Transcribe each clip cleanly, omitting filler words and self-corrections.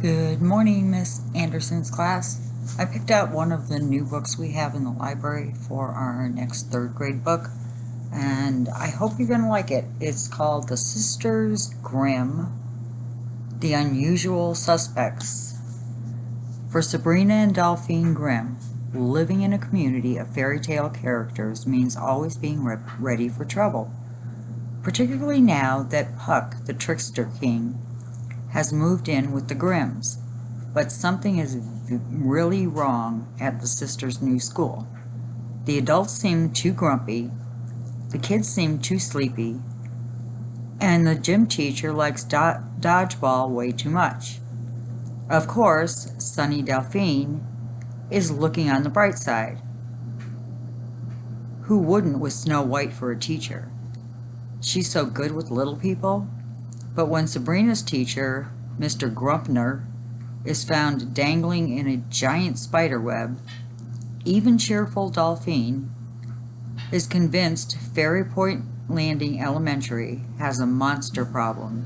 Good morning, Miss Anderson's class. I picked out one of the new books we have in the library for our next third grade book, and I hope you're going to like it. It's called The Sisters Grimm, The Unusual Suspects. For Sabrina and Delphine Grimm, living in a community of fairy tale characters means always being ready for trouble, particularly now that Puck, the trickster king, has moved in with the Grimms, but something is really wrong at the sisters' new school. The adults seem too grumpy, the kids seem too sleepy, and the gym teacher likes dodgeball way too much. Of course, Sunny Delphine is looking on the bright side. Who wouldn't with Snow White for a teacher? She's so good with little people. But when Sabrina's teacher, Mr. Grumpner, is found dangling in a giant spider web, even cheerful Delphine is convinced Fairy Point Landing Elementary has a monster problem.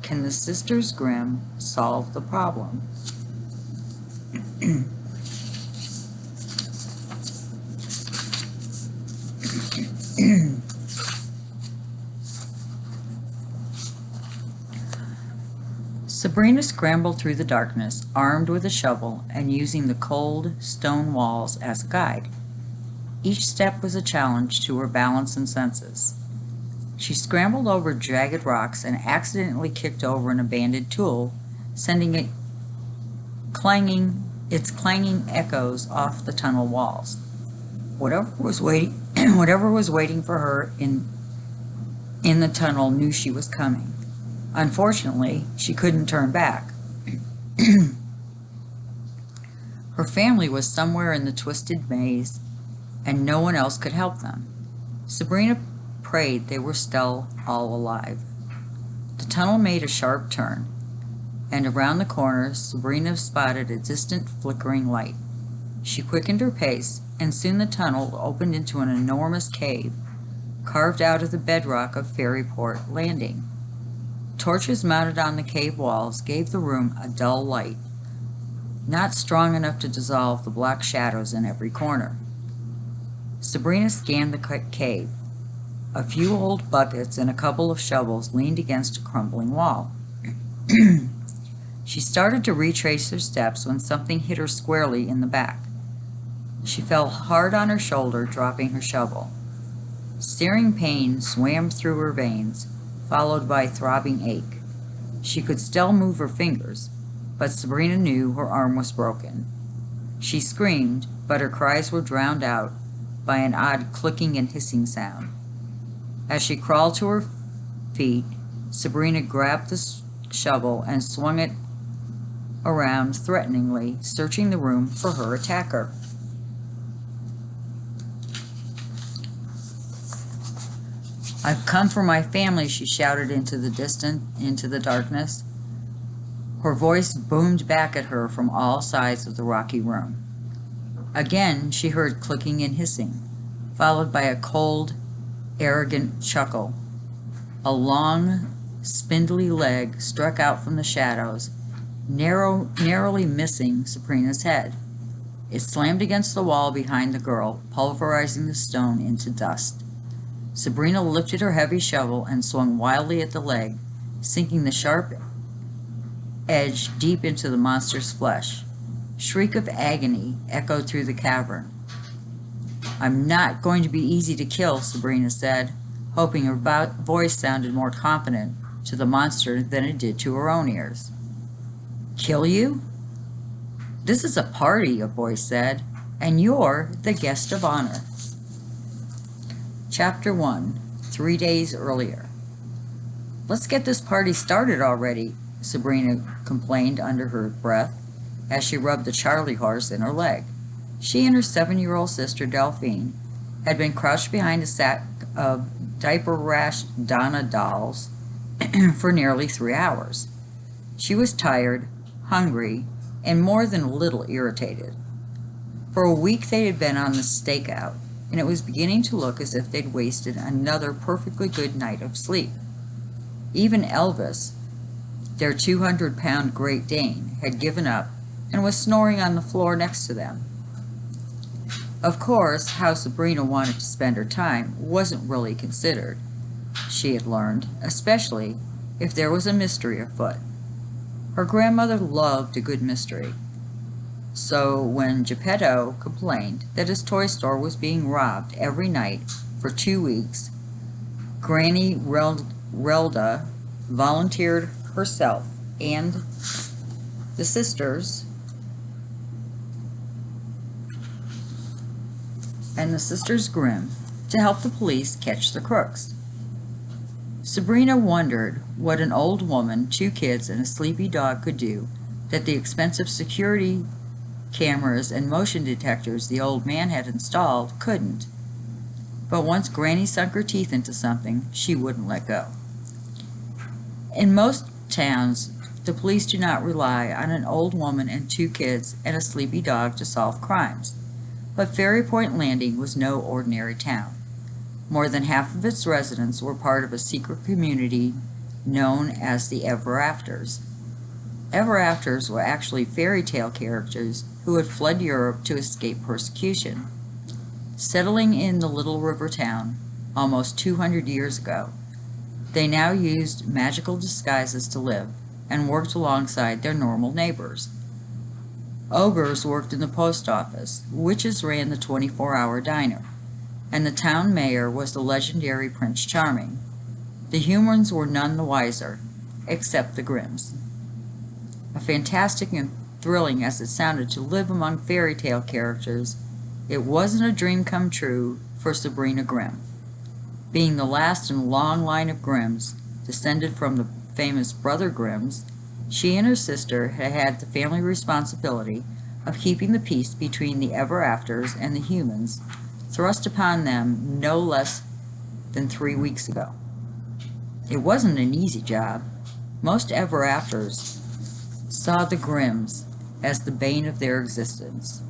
Can the Sisters Grimm solve the problem? Sabrina scrambled through the darkness, armed with a shovel and using the cold stone walls as a guide. Each step was a challenge to her balance and senses. She scrambled over jagged rocks and accidentally kicked over an abandoned tool, sending its clanging echoes off the tunnel walls. Whatever was waiting for her in the tunnel knew she was coming. Unfortunately, she couldn't turn back. Her family was somewhere in the twisted maze, and no one else could help them. Sabrina prayed they were still all alive. The tunnel made a sharp turn, and around the corner, Sabrina spotted a distant flickering light. She quickened her pace, and soon the tunnel opened into an enormous cave, carved out of the bedrock of Fairyport Landing. Torches mounted on the cave walls gave the room a dull light, not strong enough to dissolve the black shadows in every corner. Sabrina scanned the cave. A few old buckets and a couple of shovels leaned against a crumbling wall. She started to retrace her steps when something hit her squarely in the back. She fell hard on her shoulder, dropping her shovel. Searing pain swam through her veins, followed by throbbing ache. She could still move her fingers, but Sabrina knew her arm was broken. She screamed, but her cries were drowned out by an odd clicking and hissing sound. As she crawled to her feet, Sabrina grabbed the shovel and swung it around threateningly, searching the room for her attacker. "I've come for my family," she shouted into the darkness. Her voice boomed back at her from all sides of the rocky room. Again, she heard clicking and hissing, followed by a cold, arrogant chuckle. A long, spindly leg struck out from the shadows, narrowly missing Sabrina's head. It slammed against the wall behind the girl, pulverizing the stone into dust. Sabrina lifted her heavy shovel and swung wildly at the leg, sinking the sharp edge deep into the monster's flesh. Shriek of agony echoed through the cavern. "I'm not going to be easy to kill," Sabrina said, hoping her voice sounded more confident to the monster than it did to her own ears. "Kill you? This is a party," a voice said, "and you're the guest of honor." Chapter 1, 3 days earlier. "Let's get this party started already," Sabrina complained under her breath as she rubbed the Charlie horse in her leg. She and her 7-year-old sister Delphine had been crouched behind a sack of diaper-rashed Donna dolls for nearly 3 hours. She was tired, hungry, and more than a little irritated. For a week they had been on the stakeout, and it was beginning to look as if they'd wasted another perfectly good night of sleep. Even Elvis, Their 200-pound Great Dane had given up and was snoring on the floor next to them. Of course, how Sabrina wanted to spend her time wasn't really considered, she had learned, especially if there was a mystery afoot. Her grandmother loved a good mystery. So when Geppetto complained that his toy store was being robbed every night for 2 weeks, Granny Relda volunteered herself and the sisters Grimm to help the police catch the crooks. Sabrina wondered what an old woman, 2 kids, and a sleepy dog could do that the expensive security cameras and motion detectors the old man had installed couldn't. But once Granny sunk her teeth into something, she wouldn't let go. In most towns, the police do not rely on an old woman and 2 kids and a sleepy dog to solve crimes. But Fairy Point Landing was no ordinary town. More than half of its residents were part of a secret community known as the Ever Afters. Ever Afters were actually fairy tale characters who had fled Europe to escape persecution. Settling in the little river town almost 200 years ago, they now used magical disguises to live and worked alongside their normal neighbors. Ogres worked in the post office, witches ran the 24-hour diner, and the town mayor was the legendary Prince Charming. The humans were none the wiser, except the Grimms. A fantastic and thrilling as it sounded to live among fairy tale characters, it wasn't a dream come true for Sabrina Grimm. Being the last in a long line of Grimms, descended from the famous Brother Grimms, she and her sister had had the family responsibility of keeping the peace between the Ever Afters and the humans thrust upon them no less than 3 weeks ago. It wasn't an easy job. Most Ever Afters saw the Grimms as the bane of their existence.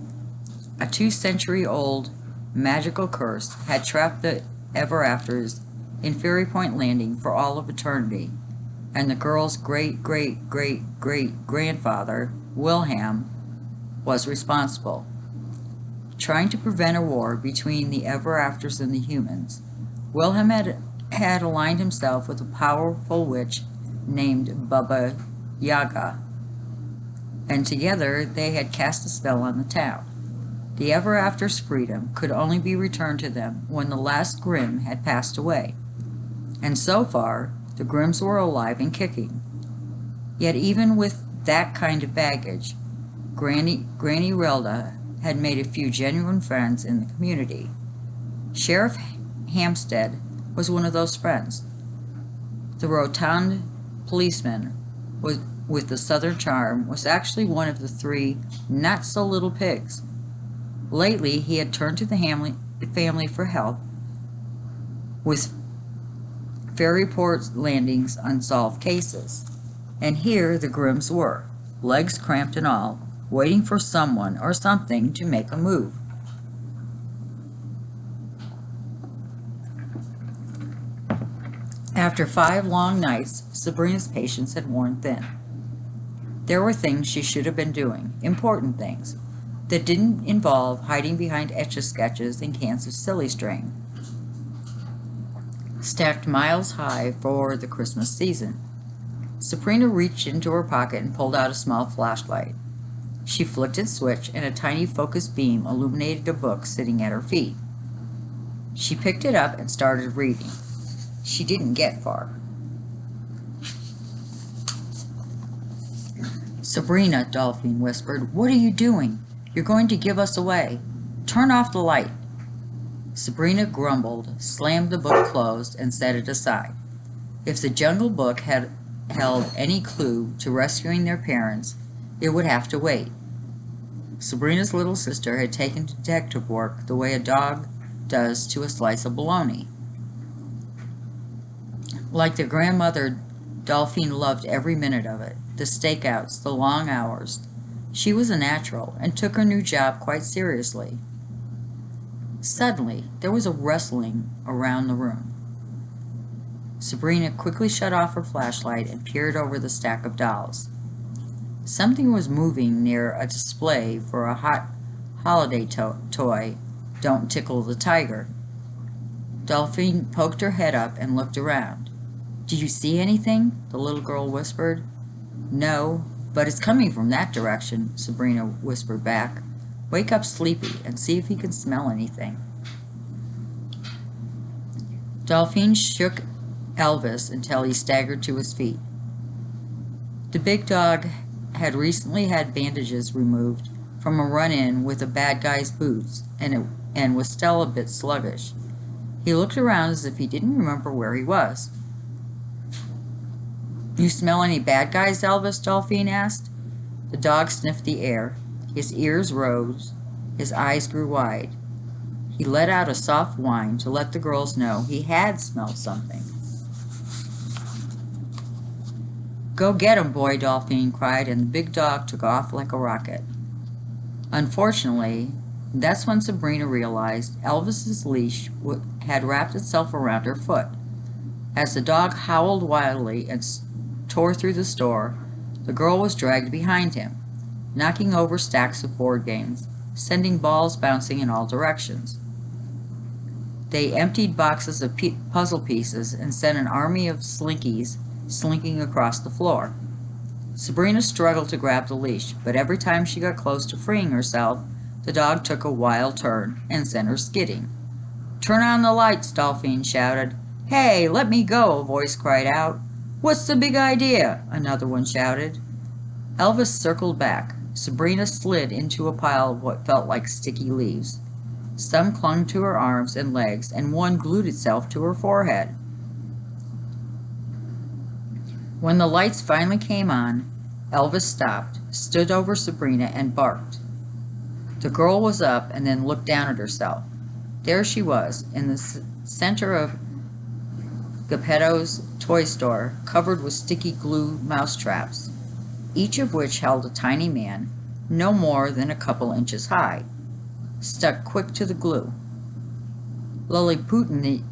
A 2-century-old magical curse had trapped the Ever Afters in Fairy Point Landing for all of eternity, and the girl's great-great-great-great-grandfather, Wilhelm, was responsible. Trying to prevent a war between the Ever Afters and the humans, Wilhelm had aligned himself with a powerful witch named Baba Yaga, and together they had cast a spell on the town. The Ever Afters' freedom could only be returned to them when the last Grimm had passed away, and so far the Grimms were alive and kicking. Yet even with that kind of baggage, Granny Relda had made a few genuine friends in the community. Sheriff Hampstead was one of those friends. The rotund policeman with the southern charm was actually one of the 3 not-so-little pigs. Lately, he had turned to the family for help with Fairyport Landing's unsolved cases. And here the Grimms were, legs cramped and all, waiting for someone or something to make a move. After 5 long nights, Sabrina's patience had worn thin. There were things she should have been doing, important things, that didn't involve hiding behind etch-a-sketches and cans of silly string, stacked miles high for the Christmas season. Sabrina reached into her pocket and pulled out a small flashlight. She flicked its switch, and a tiny focused beam illuminated a book sitting at her feet. She picked it up and started reading. She didn't get far. "Sabrina," Dolphine whispered, "what are you doing? You're going to give us away. Turn off the light." Sabrina grumbled, slammed the book closed, and set it aside. If the Jungle Book had held any clue to rescuing their parents, it would have to wait. Sabrina's little sister had taken to detective work the way a dog does to a slice of bologna. Like their grandmother, Dolphine loved every minute of it, the stakeouts, the long hours. She was a natural and took her new job quite seriously. Suddenly, there was a rustling around the room. Sabrina quickly shut off her flashlight and peered over the stack of dolls. Something was moving near a display for a hot holiday toy, Don't Tickle the Tiger. Delphine poked her head up and looked around. "Do you see anything?" the little girl whispered. "No, but it's coming from that direction," Sabrina whispered back. "Wake up Sleepy and see if he can smell anything." Delphine shook Elvis until he staggered to his feet. The big dog had recently had bandages removed from a run-in with a bad guy's boots and was still a bit sluggish. He looked around as if he didn't remember where he was. "You smell any bad guys, Elvis?" Delphine asked. The dog sniffed the air. His ears rose. His eyes grew wide. He let out a soft whine to let the girls know he had smelled something. "Go get him, boy," Delphine cried, and the big dog took off like a rocket. Unfortunately, that's when Sabrina realized Elvis's leash had wrapped itself around her foot. As the dog howled wildly and tore through the store, the girl was dragged behind him, knocking over stacks of board games, sending balls bouncing in all directions. They emptied boxes of puzzle pieces and sent an army of slinkies slinking across the floor. Sabrina struggled to grab the leash, but every time she got close to freeing herself, the dog took a wild turn and sent her skidding. "Turn on the lights," Delphine shouted. "Hey, let me go," a voice cried out. "What's the big idea?" another one shouted. Elvis circled back. Sabrina slid into a pile of what felt like sticky leaves. Some clung to her arms and legs, and one glued itself to her forehead. When the lights finally came on, Elvis stopped, stood over Sabrina, and barked. The girl was up and then looked down at herself. There she was, in the center of Geppetto's toy store, covered with sticky glue mousetraps, each of which held a tiny man, no more than a couple inches high, stuck quick to the glue. Lilliputians.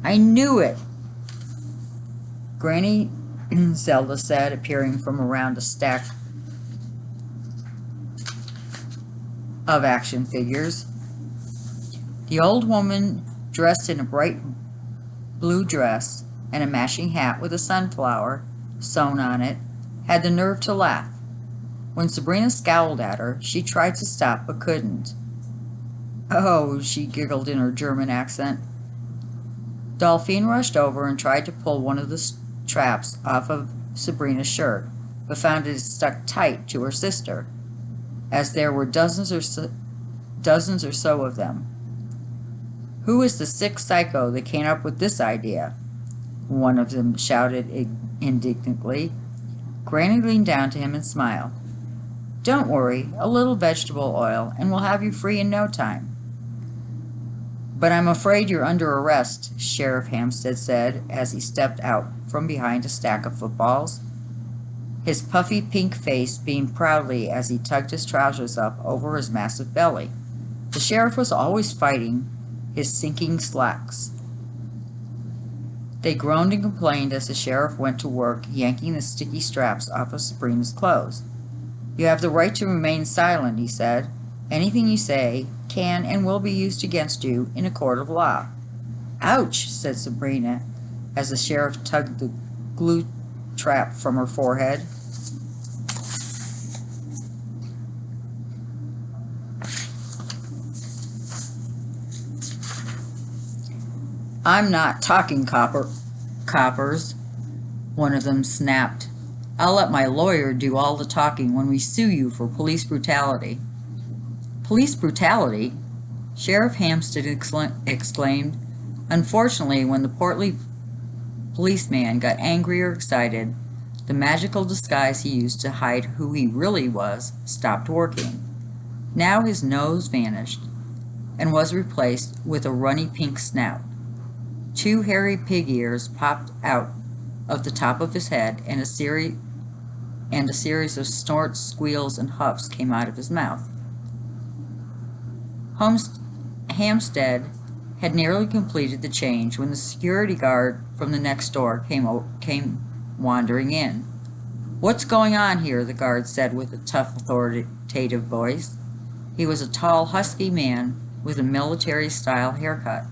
"I knew it!" Granny Zelda said, appearing from around a stack of action figures. The old woman, dressed in a bright blue dress and a matching hat with a sunflower sewn on it, had the nerve to laugh. When Sabrina scowled at her, she tried to stop but couldn't. "Oh," she giggled in her German accent. Delphine rushed over and tried to pull one of the traps off of Sabrina's shirt, but found it stuck tight to her sister, as there were dozens or so of them. "Who is the sick psycho that came up with this idea?" one of them shouted indignantly. Granny leaned down to him and smiled. "Don't worry, a little vegetable oil, and we'll have you free in no time." "But I'm afraid you're under arrest," Sheriff Hampstead said as he stepped out from behind a stack of footballs. His puffy pink face beamed proudly as he tugged his trousers up over his massive belly. The sheriff was always fighting his sinking slacks. They groaned and complained as the sheriff went to work yanking the sticky straps off of Sabrina's clothes. "You have the right to remain silent," he said. "Anything you say can and will be used against you in a court of law." "Ouch," said Sabrina, as the sheriff tugged the glue trap from her forehead. "I'm not talking coppers," one of them snapped. "I'll let my lawyer do all the talking when we sue you for police brutality." "Police brutality?" Sheriff Hampstead exclaimed. Unfortunately, when the portly policeman got angry or excited, the magical disguise he used to hide who he really was stopped working. Now his nose vanished and was replaced with a runny pink snout. Two hairy pig ears popped out of the top of his head, and a series of snorts, squeals, and huffs came out of his mouth. Hampstead had nearly completed the change when the security guard from the next door came wandering in. "What's going on here?" the guard said with a tough, authoritative voice. He was a tall, husky man with a military-style haircut.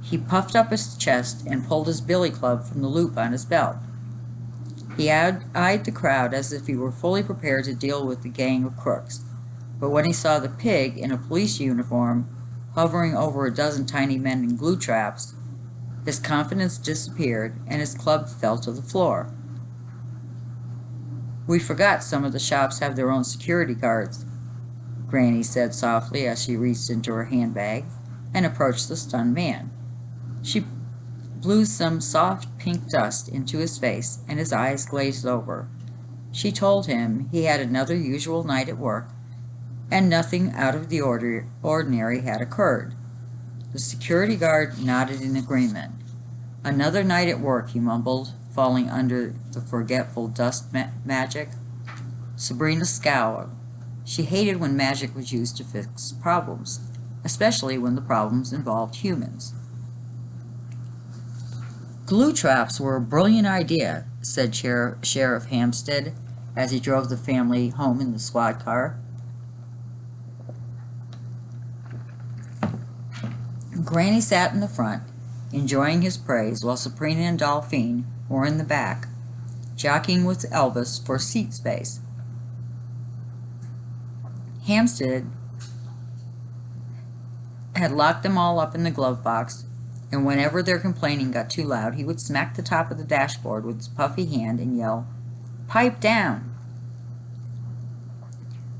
He puffed up his chest and pulled his billy club from the loop on his belt. He eyed the crowd as if he were fully prepared to deal with the gang of crooks, but when he saw the pig in a police uniform hovering over a dozen tiny men in glue traps, his confidence disappeared and his club fell to the floor. "We forgot some of the shops have their own security guards," Granny said softly as she reached into her handbag and approached the stunned man. She blew some soft pink dust into his face, and his eyes glazed over. She told him he had another usual night at work, and nothing out of the ordinary had occurred. The security guard nodded in agreement. "Another night at work," he mumbled, falling under the forgetful dust magic. Sabrina scowled. She hated when magic was used to fix problems, especially when the problems involved humans. "Glue traps were a brilliant idea," said Sheriff Hampstead as he drove the family home in the squad car. Granny sat in the front, enjoying his praise, while Sabrina and Dolphine were in the back, jockeying with Elvis for seat space. Hampstead had locked them all up in the glove box, and whenever their complaining got too loud, he would smack the top of the dashboard with his puffy hand and yell, "Pipe down!"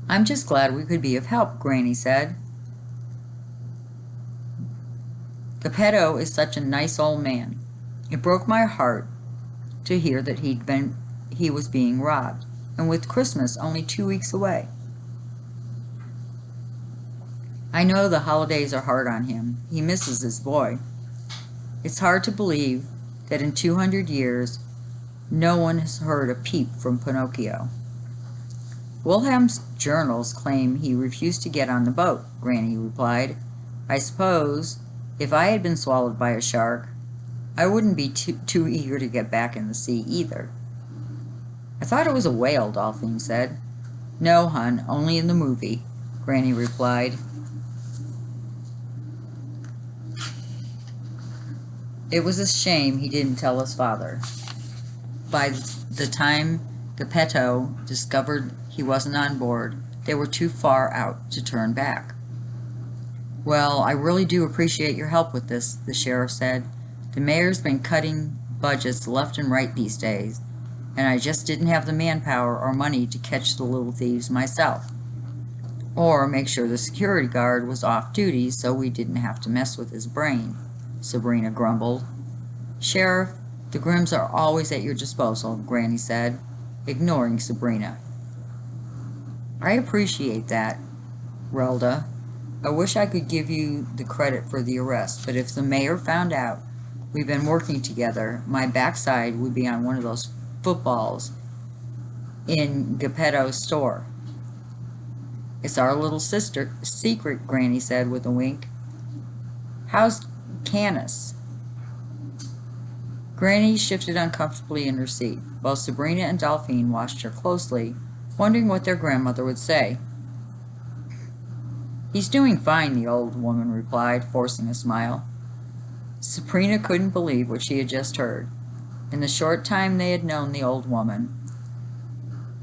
"I'm just glad we could be of help," Granny said. "Geppetto is such a nice old man. It broke my heart to hear that he was being robbed, and with Christmas only 2 weeks away. I know the holidays are hard on him. He misses his boy. It's hard to believe that in 200 years no one has heard a peep from Pinocchio." "Wilhelm's journals claim he refused to get on the boat," Granny replied. "I suppose if I had been swallowed by a shark, I wouldn't be too eager to get back in the sea either." "I thought it was a whale," Dolphine said. "No, hon, only in the movie," Granny replied. It was a shame he didn't tell his father. By the time Geppetto discovered he wasn't on board, they were too far out to turn back. "Well, I really do appreciate your help with this," the sheriff said. "The mayor's been cutting budgets left and right these days, and I just didn't have the manpower or money to catch the little thieves myself, or make sure the security guard was off duty so we didn't have to mess with his brain," Sabrina grumbled. "Sheriff, the Grimms are always at your disposal," Granny said, ignoring Sabrina. "I appreciate that, Relda. I wish I could give you the credit for the arrest, but if the mayor found out we've been working together, my backside would be on one of those footballs in Geppetto's store." "It's our little secret," Granny said with a wink. "How's Canis?" Granny shifted uncomfortably in her seat, while Sabrina and Dolphine watched her closely, wondering what their grandmother would say. "He's doing fine," the old woman replied, forcing a smile. Sabrina couldn't believe what she had just heard. In the short time they had known the old woman,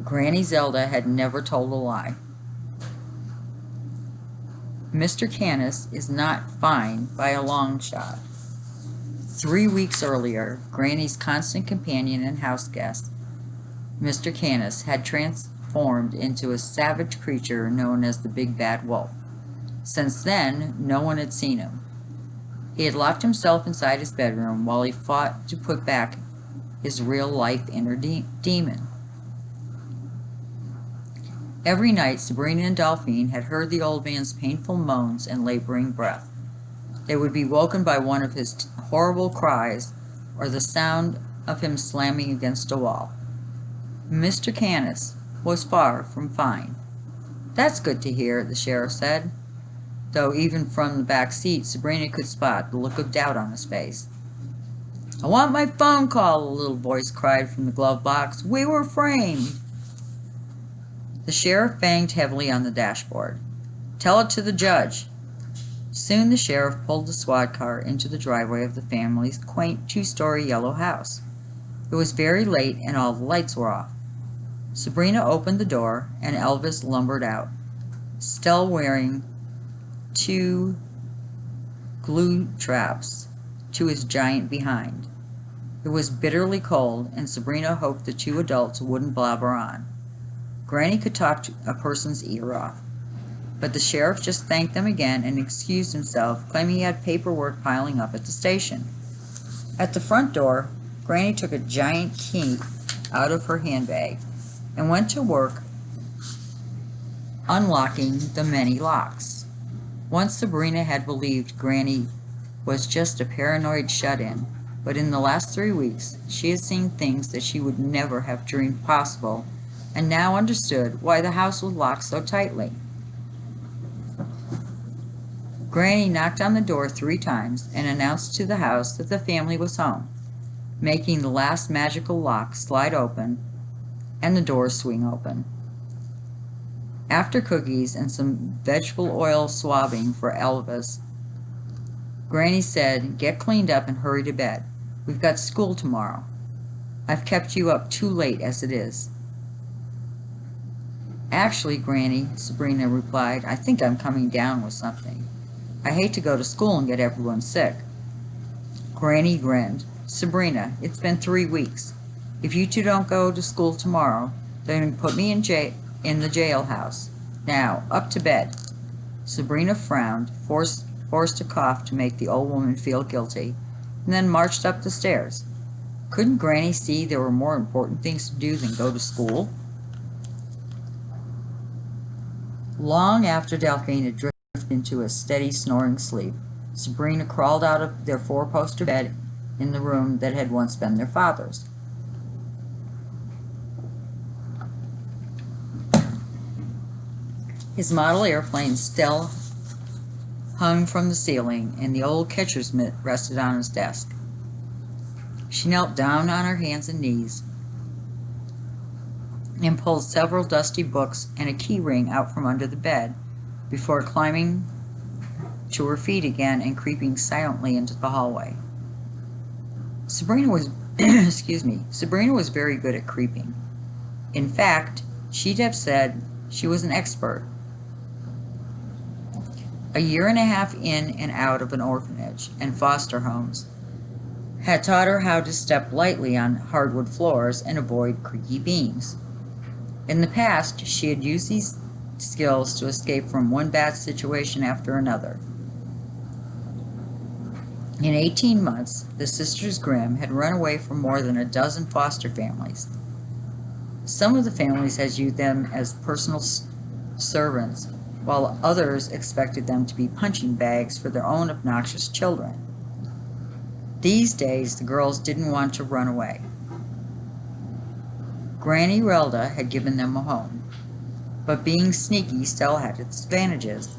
Granny Zelda had never told a lie. "Mr. Canis is not fine by a long shot." 3 weeks earlier, Granny's constant companion and house guest, Mr. Canis, had transformed into a savage creature known as the Big Bad Wolf. Since then, no one had seen him. He had locked himself inside his bedroom while he fought to put back his real-life inner demon. Every night, Sabrina and Dolphine had heard the old man's painful moans and laboring breath. They would be woken by one of his horrible cries or the sound of him slamming against a wall. Mr. Canis was far from fine. "That's good to hear," the sheriff said. though even from the back seat, Sabrina could spot the look of doubt on his face. "I want my phone call," a little voice cried from the glove box. "We were framed." The sheriff banged heavily on the dashboard. "Tell it to the judge." Soon the sheriff pulled the squad car into the driveway of the family's quaint two-story yellow house. It was very late and all the lights were off. Sabrina opened the door and Elvis lumbered out, still wearing 2 glue traps to his giant behind. It was bitterly cold, and Sabrina hoped the 2 adults wouldn't blabber on. Granny could talk a person's ear off, but the sheriff just thanked them again and excused himself, claiming he had paperwork piling up at the station. At the front door, Granny took a giant key out of her handbag and went to work unlocking the many locks. Once Sabrina had believed Granny was just a paranoid shut-in, but in the last 3 weeks she had seen things that she would never have dreamed possible, and now understood why the house was locked so tightly. Granny knocked on the door 3 times and announced to the house that the family was home, making the last magical lock slide open and the door swing open. After cookies and some vegetable oil swabbing for Elvis, Granny said, "Get cleaned up and hurry to bed. We've got school tomorrow. I've kept you up too late as it is." "Actually, Granny," Sabrina replied, "I think I'm coming down with something. I hate to go to school and get everyone sick." Granny grinned. "Sabrina, it's been 3 weeks. If you 2 don't go to school tomorrow, then put me in the jailhouse. Now, up to bed." Sabrina frowned, forced a cough to make the old woman feel guilty, and then marched up the stairs. Couldn't Granny see there were more important things to do than go to school? Long after Delphine had drifted into a steady snoring sleep, Sabrina crawled out of their 4-poster bed in the room that had once been their father's. His model airplane still hung from the ceiling, and the old catcher's mitt rested on his desk. She knelt down on her hands and knees and pulled several dusty books and a key ring out from under the bed before climbing to her feet again and creeping silently into the hallway. Sabrina was Sabrina was very good at creeping. In fact, she'd have said she was an expert. A year and a half in and out of an orphanage and foster homes had taught her how to step lightly on hardwood floors and avoid creaky beams. In the past, she had used these skills to escape from one bad situation after another. In 18 months, the sisters Grimm had run away from more than a dozen foster families. Some of the families had used them as personal servants, while others expected them to be punching bags for their own obnoxious children. These days, the girls didn't want to run away. Granny Relda had given them a home, but being sneaky still had its advantages,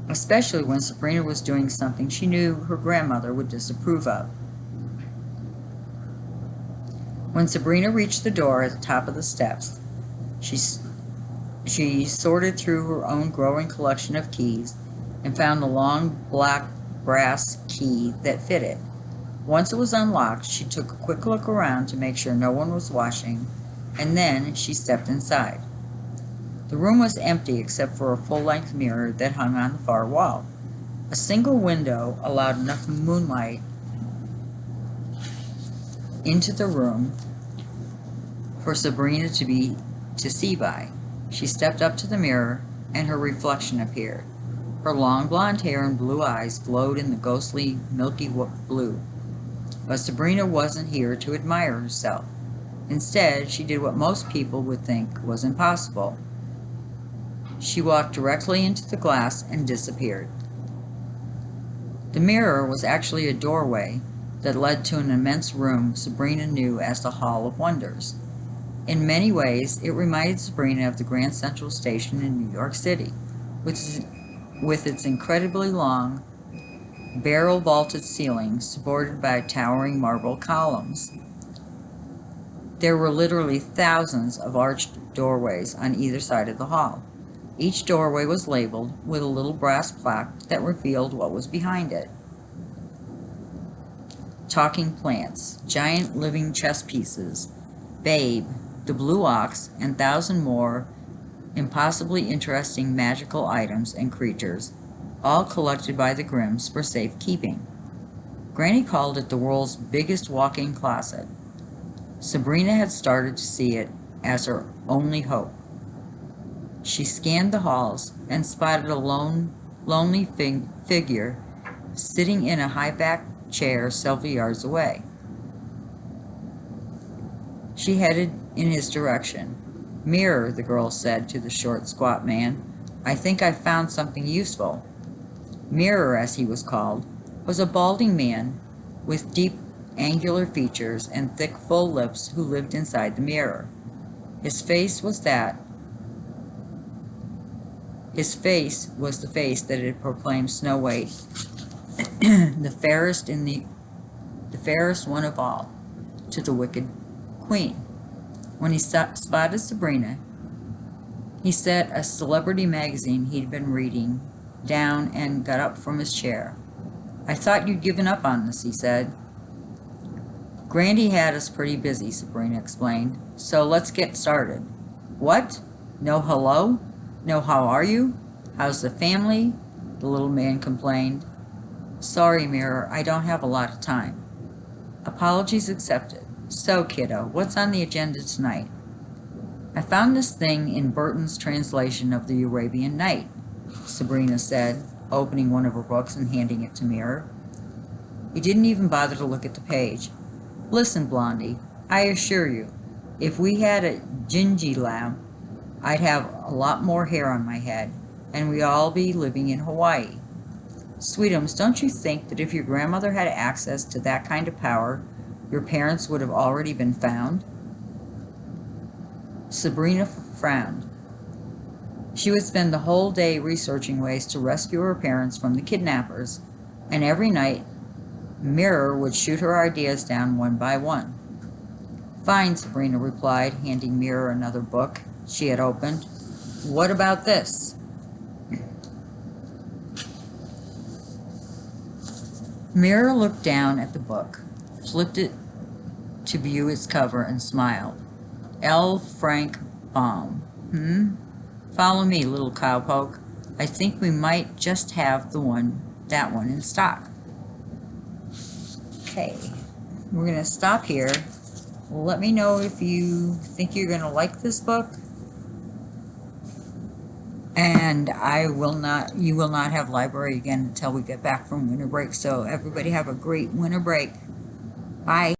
especially when Sabrina was doing something she knew her grandmother would disapprove of. When Sabrina reached the door at the top of the steps, she sorted through her own growing collection of keys and found the long black brass key that fitted. Once it was unlocked, she took a quick look around to make sure no one was watching, and then she stepped inside. The room was empty except for a full-length mirror that hung on the far wall. A single window allowed enough moonlight into the room for Sabrina to see by. She stepped up to the mirror, and her reflection appeared. Her long blonde hair and blue eyes glowed in the ghostly, milky blue. But Sabrina wasn't here to admire herself. Instead, she did what most people would think was impossible. She walked directly into the glass and disappeared. The mirror was actually a doorway that led to an immense room Sabrina knew as the Hall of Wonders. In many ways, it reminded Sabrina of the Grand Central Station in New York City, with its incredibly long, barrel-vaulted ceiling supported by towering marble columns. There were literally thousands of arched doorways on either side of the hall. Each doorway was labeled with a little brass plaque that revealed what was behind it. Talking plants, giant living chess pieces, Babe, the blue ox, and 1,000 more impossibly interesting magical items and creatures, all collected by the Grimms for safekeeping. Granny called it the world's biggest walk-in closet. Sabrina had started to see it as her only hope. She scanned the halls and spotted a lonely figure sitting in a high-backed chair several yards away. She headed in his direction. "Mirror," the girl said to the short, squat man. "I think I've found something useful." Mirror, as he was called, was a balding man with deep, angular features and thick, full lips who lived inside the mirror. His face was the face that had proclaimed Snow White the fairest one of all, to the wicked queen. When he spotted Sabrina, he set a celebrity magazine he'd been reading down and got up from his chair. "I thought you'd given up on us," he said. "Grandy had us pretty busy," Sabrina explained, "so let's get started." "What? No hello? No how are you? How's the family?" the little man complained. "Sorry, Mirror, I don't have a lot of time." "Apologies accepted. So, kiddo, what's on the agenda tonight?" "I found this thing in Burton's translation of the Arabian Night," Sabrina said, opening one of her books and handing it to Mirror. He didn't even bother to look at the page. "Listen, Blondie, I assure you, if we had a gingy lamp, I'd have a lot more hair on my head, and we'd all be living in Hawaii. Sweetums, don't you think that if your grandmother had access to that kind of power, your parents would have already been found?" Sabrina frowned. She would spend the whole day researching ways to rescue her parents from the kidnappers, and every night Mirror would shoot her ideas down one by one. "Fine," Sabrina replied, handing Mirror another book she had opened. "What about this?" Mirror looked down at the book, flipped it to view its cover, and smiled. L. Frank Baum. Follow me, little cowpoke. I think we might just have that one in stock. Okay, we're going to stop here. Let me know if you think you're going to like this book. And you will not have library again until we get back from winter break. So everybody have a great winter break. Bye.